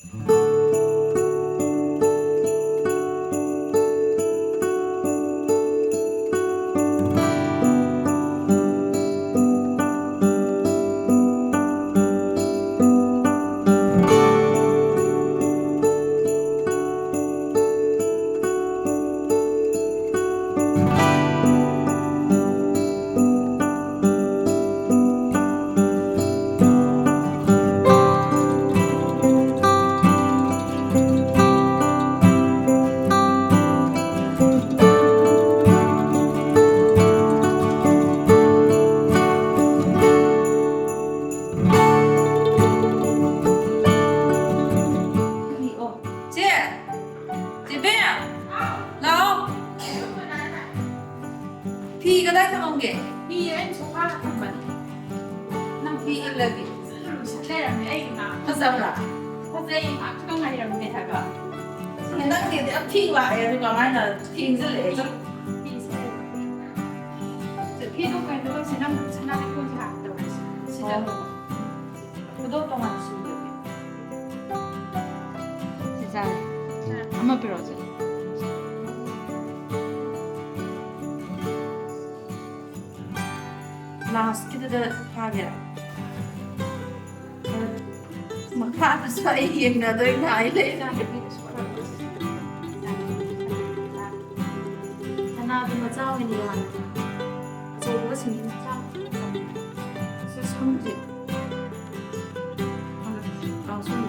Phi cái đấy không ông kể? Phi em số 3 thằng bẩn. Năm Phi im là gì? Đây là cái anh mà. Thật sao là? Thật đây mà không ngày là người thật cả. Người ta thì đã Phi lại rồi còn ai là Phi rất lệ chứ? Phi sẽ. Phi lúc này tôi sẽ năm cái cô chị học đâu. Sẽ đâu. 그도 동안 쓰는 게. 진짜. 한번 빌어줘. Last kita dah kagak. Maka saya yang ada yang lain. 하나 좀 짜오이니요. 저 무슨 짜? Saya sanggup. Langsung.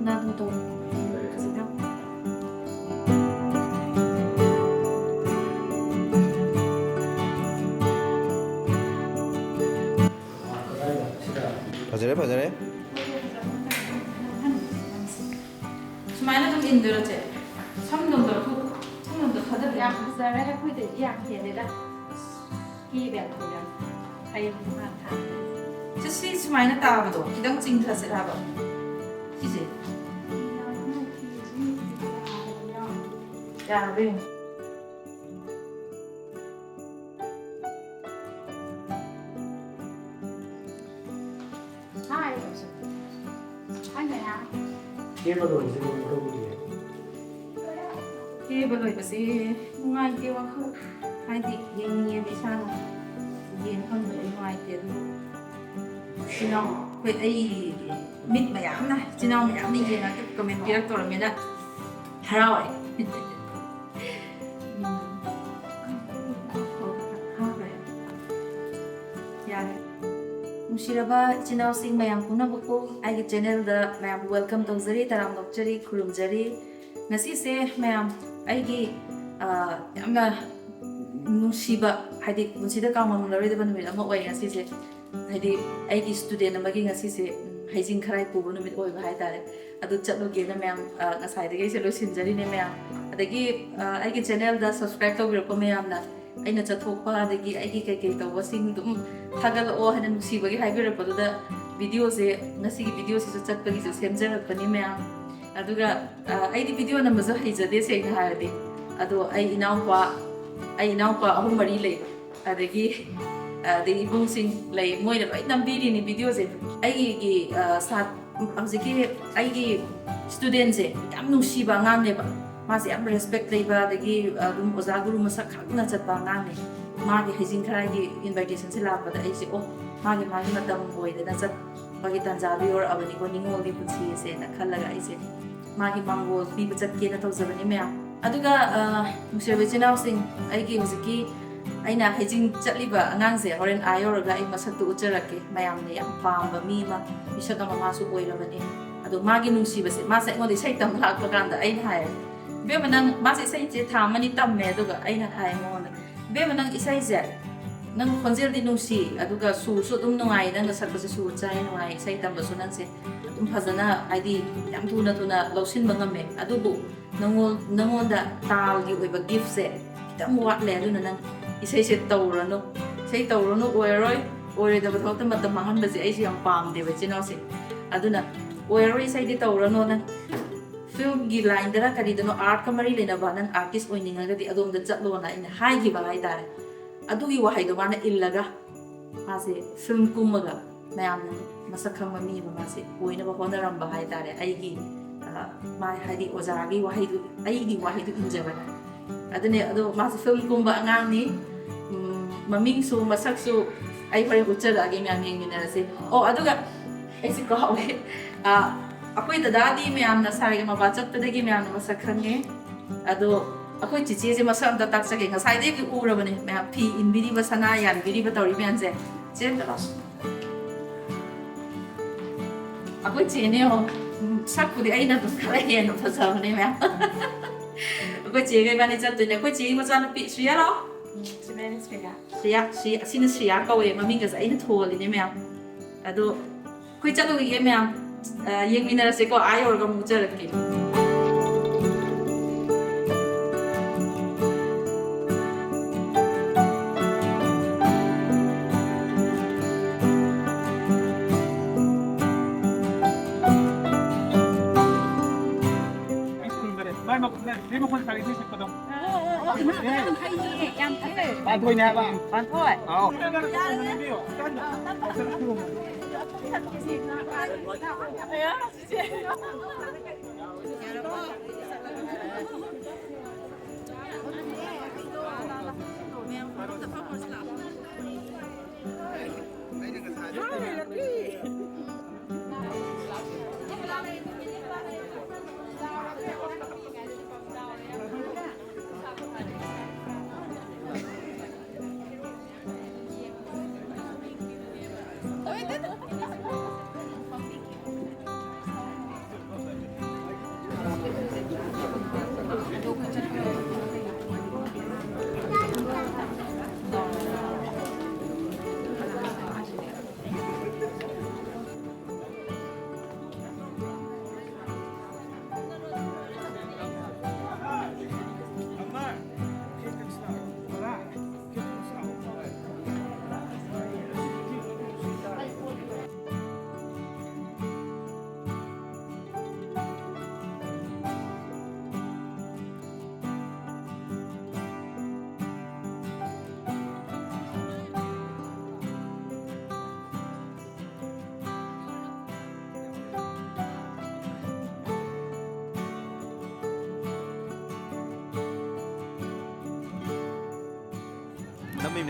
나도 더 그냥 봐저래 수많은 좀 힘들었지. 3년도 후 3년도 가득 야, 박사를 해보이도 야, 걔네가 기변 보면 가요만 다. 혹시 수많은 따와도 기동 찡트스 하고 그지? 야, 왜? Ai rồi? Anh này hả? Kia mà đổi gì đâu gì Khi bây giờ bác ngoài kia mà không hai thì yên nhiên đi sao yên không phải ngoài tiền chị nó với ấy mít mà giảm này chị nó mà giảm đi gì là cái comment kia tôi là mình đã rồi Nushiraba channel sing mayam puna buku ai channel da mayam welcome tongzari taram nokchari khurumjari ngasi se mayam ai gi amna nushiba hadi musida kamam lari da banmi ama oi ngasi se hadi ai gi student amagi ngasi se haijing kharai pu bunu mit oi ba hai tare adu chatlo ge na mayam ngasai de ge se lo sinjari ne mayam adagi ai gi channel da subscribe to ko mayam na aina chathokpa adagi ai gi kai kai to sing dum thagal o hana nusibagi haibira paduda video se ngasi gi video se chatpagi se semjarapani mayam aduga ai di video na mazo haijade se na haide ado ai inaupa ahum mari le adagi de ibung sing lai moi na loi nambiri ni video se ai gi sat amjiki ai gi student se yam nusiba ngang ne ba ma se yam respect le ba adagi dum oza guru masak khakna chatpa ngang ne ma gi hijing khara gi invitation se la pa da ai se o ma gi matam hoi da na chat bagi tanjabi or abani ko ningol di putsi se na khalaga ai se ma gi mangol bi bachat ke na tawjabani me aduga musirbe chinaw sing ai gi hojiki aina hijing chatliba angang se horen ayor ga ai masak tu ujarake mayam ne yam pamba mi ma bisaka ma su oirabani adu ma gi nungsiba se ma sa ngodi sai tam lak pa kan da ai hai be manang ma se sai je thamani tam me aduga aina hai mo na be manang isai je nang khonjel di nungsi aduga su dum nungai nang sak pa se su chai nungai sai tam ba su nang se dum phajana aidi yam thuna lausin bangame adubu nangol da tal gi oiba gift se kitam wat le du nang isai se tawrano sai tawrano oiroi ꯑꯣꯏꯔꯣꯏꯗꯕ ꯊꯕꯛꯇ ꯃꯇꯝ ꯃꯥꯡꯍꯟꯕꯁꯦ ꯑꯩꯁꯦ ꯌꯥꯝ ꯄꯥꯝꯗꯦꯕ ꯏꯆꯤꯜ ꯏꯅꯥꯎꯁꯦ ꯑꯗꯨꯅ ꯑꯣꯏꯔꯔꯣꯏ ꯏꯁꯩꯗꯤ ꯇꯧꯔꯅꯣ ꯅꯪ ꯐꯤꯜꯝꯒꯤ ꯂꯥꯏꯟꯗꯔ ꯀꯔꯤꯗꯅꯣ ꯑꯥꯔꯠꯀ ꯃꯔꯤ ꯂꯩꯅꯕ ꯅꯪ ꯑꯥꯔꯇꯤꯁ ꯑꯣꯏꯅꯤꯡꯉꯒꯗꯤ ꯑꯗꯣꯝꯗ ꯆꯠꯂꯣꯅ ꯑꯩꯅ ꯍꯥꯏꯈꯤꯕ ꯍꯥꯏꯇꯥꯔꯦ ꯑꯗꯨꯒꯤ ꯋꯥꯍꯩꯗꯣ ꯃꯥꯅ ꯏꯜꯂꯒ ꯃꯥꯁꯦ ꯐꯤल्म ꯀꯨꯝꯃꯒ ꯃꯌꯥꯝꯅ ꯃꯁꯛ ꯈꯪꯕ ꯃꯤ ꯑꯃ ꯃꯥꯁꯦ ꯑꯣꯏꯅꯕ ꯍꯣꯠꯅꯔꯝꯕ ꯍꯥꯏꯇꯥꯔꯦ ꯑꯩꯒꯤ ꯃꯥ ꯍꯥꯏꯗꯤ ꯑꯣꯖꯥꯒꯤ ꯋꯥꯍꯩꯗꯨ ꯑꯩꯒꯤ ꯋꯥꯍꯩꯗꯨ 인ꯖꯕꯅꯦ ꯑꯗꯨꯅꯦ ꯑꯗꯣ ꯃꯥꯁꯦ ꯐꯤल्म ꯀꯨꯝꯕ ꯑꯉꯥꯡꯅꯤ ꯃꯃꯤꯡꯁꯨ ꯃꯁꯛꯁꯨ ꯑꯩ ꯍꯣꯔꯦꯟ ꯎꯠꯆꯔꯛꯑꯒꯦ ꯃꯌꯥꯝ ꯌꯦꯡꯃꯤꯟꯅꯔꯁꯦ ꯑꯣ ꯑꯗꯨꯒ ꯑꯩꯁꯦ ꯀꯥꯎꯋꯦ ꯑꯩꯈꯣꯏ ꯗꯗꯥꯗꯤ ꯃꯌꯥꯝꯅ ꯁꯥꯔꯦꯒꯃꯄꯥ ꯆꯠꯄꯗꯒꯤ ꯃꯌꯥꯝꯅ ꯃꯁꯛ ꯈꯪꯉꯦ ꯑꯗꯣ ꯑꯩꯈꯣꯏ ꯆꯤꯆꯦꯁꯦ ꯃꯁꯛ ꯑꯝꯇ ꯇꯥꯛꯆꯒꯦ ꯉꯁꯥꯏꯗꯒꯤ ꯎꯔꯕꯅꯦ ꯃꯌꯥꯝ ꯐꯤ ꯏꯟꯕꯤꯔꯤꯕ ꯁꯅꯥ ꯌꯥꯟꯕꯤꯔꯤꯕ ꯇꯧꯔꯤ ꯃꯌꯥꯝꯁꯦ ꯆꯦ ꯑꯝꯇ ꯂꯥꯛꯑꯣ ꯑꯩꯈꯣꯏ ꯆꯦꯅꯦ ꯁꯛꯄꯨꯗꯤ ꯑꯩꯅ ꯑꯗꯨꯝ ꯈꯔ ꯍꯦꯟꯅ ꯐꯖꯕꯅꯦ ꯃꯌꯥꯝ ꯑꯩꯈꯣꯏ ꯆꯦꯒ ꯏꯕꯥꯅꯤ ꯆꯠꯇꯣꯏꯅꯦ ꯑꯩꯈꯣꯏ ꯆꯦꯒꯤ ꯃꯆꯥꯅꯨꯄꯤ ꯁ꯭ꯔꯤꯌꯥ ꯂꯥꯛꯑꯣ ꯁ꯭ꯔꯤꯌꯥ ꯑꯁꯤꯅ ꯁ꯭ꯔꯤꯌꯥ ꯀꯧꯋꯦ ꯃꯃꯤꯡꯒꯁꯦ ꯑꯩꯅ ꯊꯣꯜꯂꯤꯅꯦ ꯃꯌꯥꯝ ꯑꯗꯣ ꯑꯩꯈꯣꯏ ꯆꯠꯂꯨꯈꯤꯒꯦ ꯃꯌꯥꯝ ꯌꯦꯡꯃꯤꯟꯅꯔꯁꯦꯀꯣ ꯑꯥ ꯌꯧꯔꯒ ꯑꯃꯨꯛ ꯎꯠꯆꯔꯛꯀꯦ 리모컨 잘 있으셨거든. 양 반토이네 해봐. 반토이.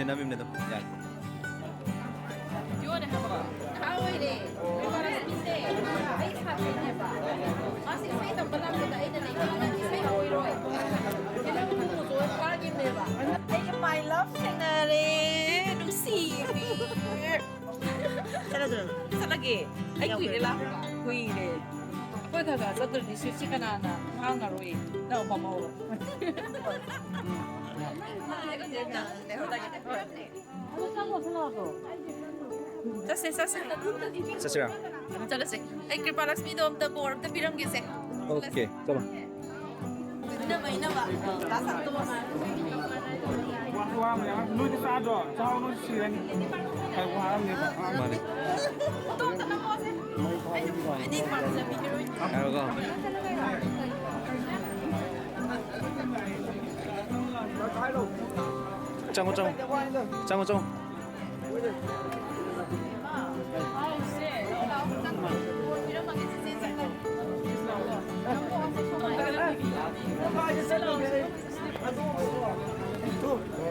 남입니다. 야. 요원에 해봐. 하오이래. 이제 아이 사진해봐. 아직 세이도 බල랍니다. 애들이 이거는 세이 오이로이. 얘는 뭐 좋아 빠르겠네봐. Ay, my love scenery. Đúng xì vì. Sao lagi? Ay, quỷ đi làm. Quỷ đi. 거기다가 저들이 실시간 하나 하나로이 나 엄마 먹어. Sase, sase. 사실아. Sase. Ay, Kripa Lakshmi do amta board amta biram gise. 오케이. 잠깐. Ina ba? Tasak to. Wah, ya. Lu di sado. Jauh lu siren. Kayak wah nih, Pak. 그만해. To ta mo se. Ini mana sa video? 알가. 짱어.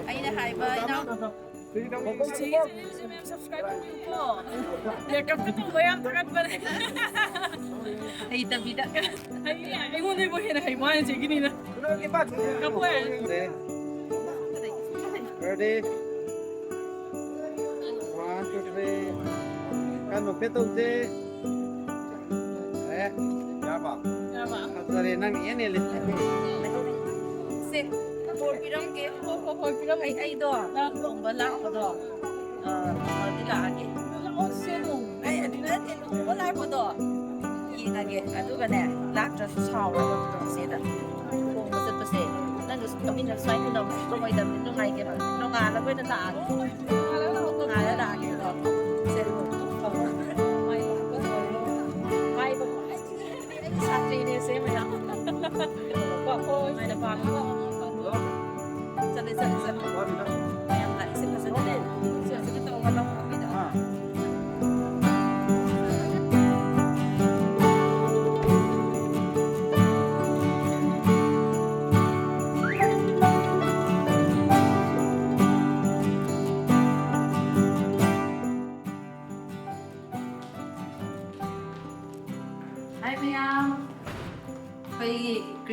Ay na hai ba? Ina. subscribe ko. Yakap ko to bayam takat pa rin. Ay ta bida. Ay mo na mo hina hay mo yan sige nila. Kapoy. 네. Ready? 1, 2, 3. Kan mo petulte. Yaba. Yaba. Atare nang ini lit. Se. Board biram ke. Piram Ay do. Ang balak ko do. Dila age. on seno. Ay adina te wala ko do. Age. Aduga ne. Lak ta chao ra do se da. Kung masat pa se. Nang gusto kami na sai ni no. So may dam no ngai ke no. No nga la ko na da. No nga la da ke do.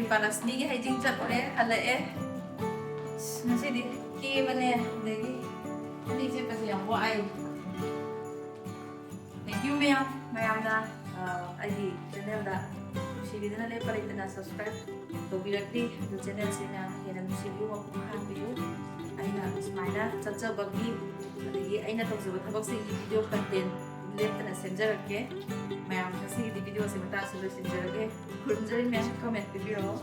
ꯔꯤꯄꯥꯂꯛꯁꯃꯤꯒꯤ ꯍꯩꯖꯤꯡ ꯆꯠꯂꯨꯔꯦ ꯍꯜꯂꯛꯑꯦ ꯉꯁꯤꯗꯤ ꯀꯦꯕꯅꯦ ꯑꯗꯒꯤ ꯐꯅꯦꯛ ꯁꯦꯠꯄꯁꯦ ꯌꯥꯝ ꯋꯥꯏ thank you ꯃꯌꯥꯝꯅ ꯑꯩꯒꯤ ꯆꯦꯅꯦꯜꯗ ꯅꯨꯡꯁꯤꯕꯤꯗꯨꯅ ꯂꯦꯞꯄ ꯂꯩꯇꯅ subscribe ꯇꯧꯕꯤꯔꯛꯂꯤ ꯑꯗꯨ ꯆꯦꯅꯦꯜꯁꯤꯅ ꯍꯦꯟꯅ ꯅꯨꯡꯁꯤꯕꯤꯌꯨ ꯃꯄꯨꯡ ꯐꯥꯍꯟꯕꯤꯌꯨ ꯑꯩꯅ ꯁꯨꯃꯥꯏꯅ ꯆꯠꯆꯕꯒꯤ ꯑꯗꯒꯤ ꯑꯩꯅ ꯇꯧꯖꯕ ꯊꯕꯛꯁꯤꯡꯒꯤ ꯚꯤꯗꯤꯑꯣ ꯀꯟꯇꯦꯟ ꯂꯦꯞꯇꯅ ꯁꯦꯝꯖꯔꯛꯀꯦ ꯃꯌꯥꯝ ꯉꯁꯤꯒꯤꯗꯤ ꯚꯤꯗꯤꯑꯣꯁꯤ ꯃꯇꯥꯡꯁꯤ ꯂꯣꯏꯁꯤꯟꯖꯔꯒꯦ ꯈꯨꯔꯨꯝꯖꯔꯤ ꯃꯌꯥꯝ ꯀꯃꯦꯟꯠ ꯄꯤꯕꯤꯔꯛꯑꯣ